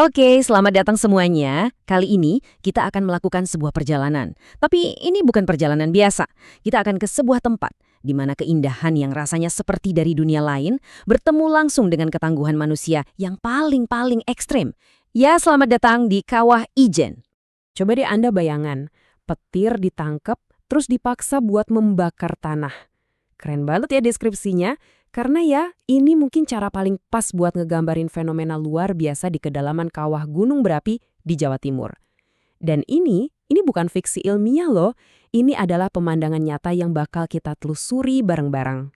Oke, selamat datang semuanya. Kali ini kita akan melakukan sebuah perjalanan. Tapi ini bukan perjalanan biasa. Kita akan ke sebuah tempat di mana keindahan yang rasanya seperti dari dunia lain bertemu langsung dengan ketangguhan manusia yang paling ekstrem. Ya, selamat datang di Kawah Ijen. Coba deh Anda bayangan, petir ditangkap terus dipaksa buat membakar tanah. Keren banget ya deskripsinya, karena ya ini mungkin cara paling pas buat ngegambarin fenomena luar biasa di kedalaman kawah gunung berapi di Jawa Timur. Dan ini bukan fiksi ilmiah loh, ini adalah pemandangan nyata yang bakal kita telusuri bareng-bareng.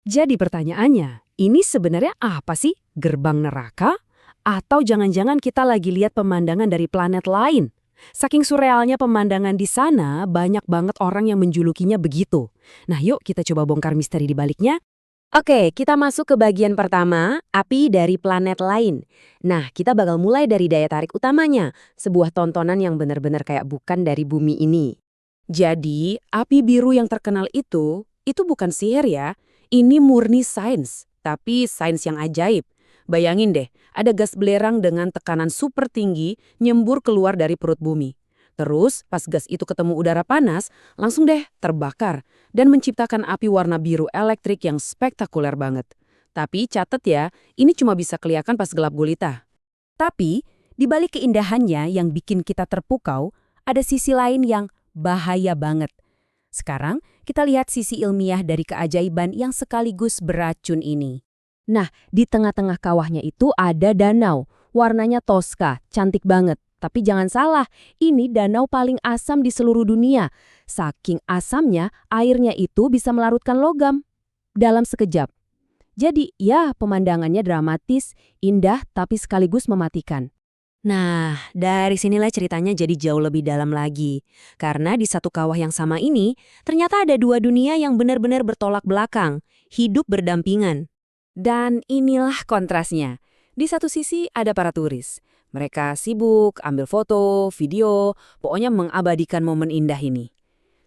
Jadi pertanyaannya, ini sebenarnya apa sih? Gerbang neraka? Atau jangan-jangan kita lagi lihat pemandangan dari planet lain? Saking surrealnya pemandangan di sana, banyak banget orang yang menjulukinya begitu. Nah yuk kita coba bongkar misteri di baliknya. Oke, kita masuk ke bagian pertama, api dari planet lain. Nah, kita bakal mulai dari daya tarik utamanya, sebuah tontonan yang benar-benar kayak bukan dari bumi ini. Jadi, api biru yang terkenal itu bukan sihir ya. Ini murni sains, tapi sains yang ajaib. Bayangin deh, ada gas belerang dengan tekanan super tinggi nyembur keluar dari perut bumi. Terus, pas gas itu ketemu udara panas, langsung deh terbakar dan menciptakan api warna biru elektrik yang spektakuler banget. Tapi catat ya, ini cuma bisa kelihatan pas gelap gulita. Tapi, di balik keindahannya yang bikin kita terpukau, ada sisi lain yang bahaya banget. Sekarang, kita lihat sisi ilmiah dari keajaiban yang sekaligus beracun ini. Nah, di tengah-tengah kawahnya itu ada danau. Warnanya toska, cantik banget. Tapi jangan salah, ini danau paling asam di seluruh dunia. Saking asamnya, airnya itu bisa melarutkan logam dalam sekejap. Jadi, ya pemandangannya dramatis, indah, tapi sekaligus mematikan. Nah, dari sinilah ceritanya jadi jauh lebih dalam lagi. Karena di satu kawah yang sama ini, ternyata ada dua dunia yang benar-benar bertolak belakang, hidup berdampingan. Dan inilah kontrasnya. Di satu sisi ada para turis. Mereka sibuk, ambil foto, video, pokoknya mengabadikan momen indah ini.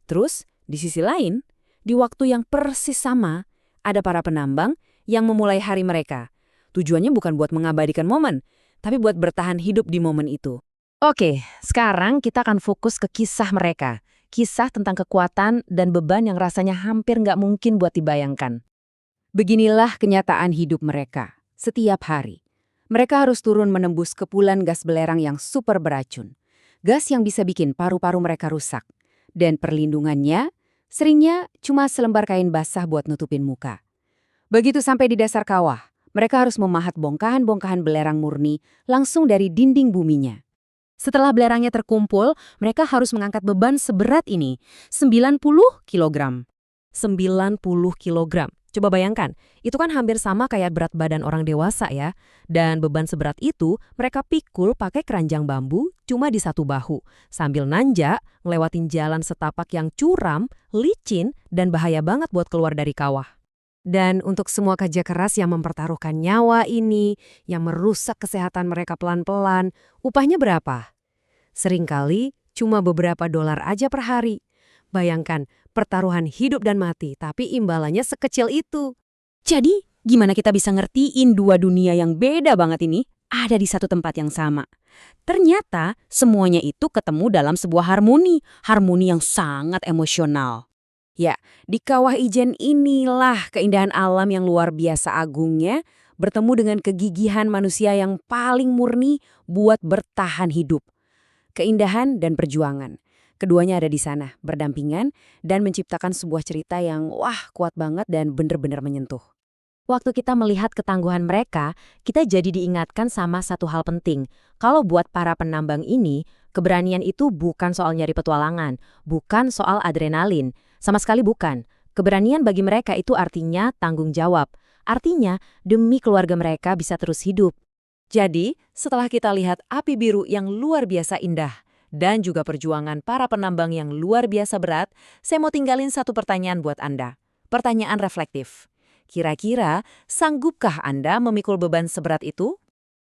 Terus, di sisi lain, di waktu yang persis sama, ada para penambang yang memulai hari mereka. Tujuannya bukan buat mengabadikan momen, tapi buat bertahan hidup di momen itu. Oke, sekarang kita akan fokus ke kisah mereka. Kisah tentang kekuatan dan beban yang rasanya hampir nggak mungkin buat dibayangkan. Beginilah kenyataan hidup mereka. Setiap hari, mereka harus turun menembus kepulan gas belerang yang super beracun. Gas yang bisa bikin paru-paru mereka rusak. Dan perlindungannya, seringnya cuma selembar kain basah buat nutupin muka. Begitu sampai di dasar kawah, mereka harus memahat bongkahan-bongkahan belerang murni langsung dari dinding buminya. Setelah belerangnya terkumpul, mereka harus mengangkat beban seberat ini, 90 kilogram. 90 kilogram. Coba bayangkan, itu kan hampir sama kayak berat badan orang dewasa ya. Dan beban seberat itu mereka pikul pakai keranjang bambu cuma di satu bahu. Sambil nanjak, ngelewatin jalan setapak yang curam, licin, dan bahaya banget buat keluar dari kawah. Dan untuk semua kerja keras yang mempertaruhkan nyawa ini, yang merusak kesehatan mereka pelan-pelan, upahnya berapa? Seringkali cuma beberapa dolar aja per hari. Bayangkan, pertaruhan hidup dan mati, tapi imbalannya sekecil itu. Jadi, gimana kita bisa ngertiin dua dunia yang beda banget ini ada di satu tempat yang sama? Ternyata, semuanya itu ketemu dalam sebuah harmoni yang sangat emosional. Ya, di Kawah Ijen inilah keindahan alam yang luar biasa agungnya bertemu dengan kegigihan manusia yang paling murni buat bertahan hidup. Keindahan dan perjuangan. Keduanya ada di sana, berdampingan, dan menciptakan sebuah cerita yang kuat banget dan bener-bener menyentuh. Waktu kita melihat ketangguhan mereka, kita jadi diingatkan sama satu hal penting. Kalau buat para penambang ini, keberanian itu bukan soal nyari petualangan, bukan soal adrenalin. Sama sekali bukan. Keberanian bagi mereka itu artinya tanggung jawab. Artinya, demi keluarga mereka bisa terus hidup. Jadi, setelah kita lihat api biru yang luar biasa indah, dan juga perjuangan para penambang yang luar biasa berat, saya mau tinggalin satu pertanyaan buat Anda. Pertanyaan reflektif. Kira-kira, sanggupkah Anda memikul beban seberat itu?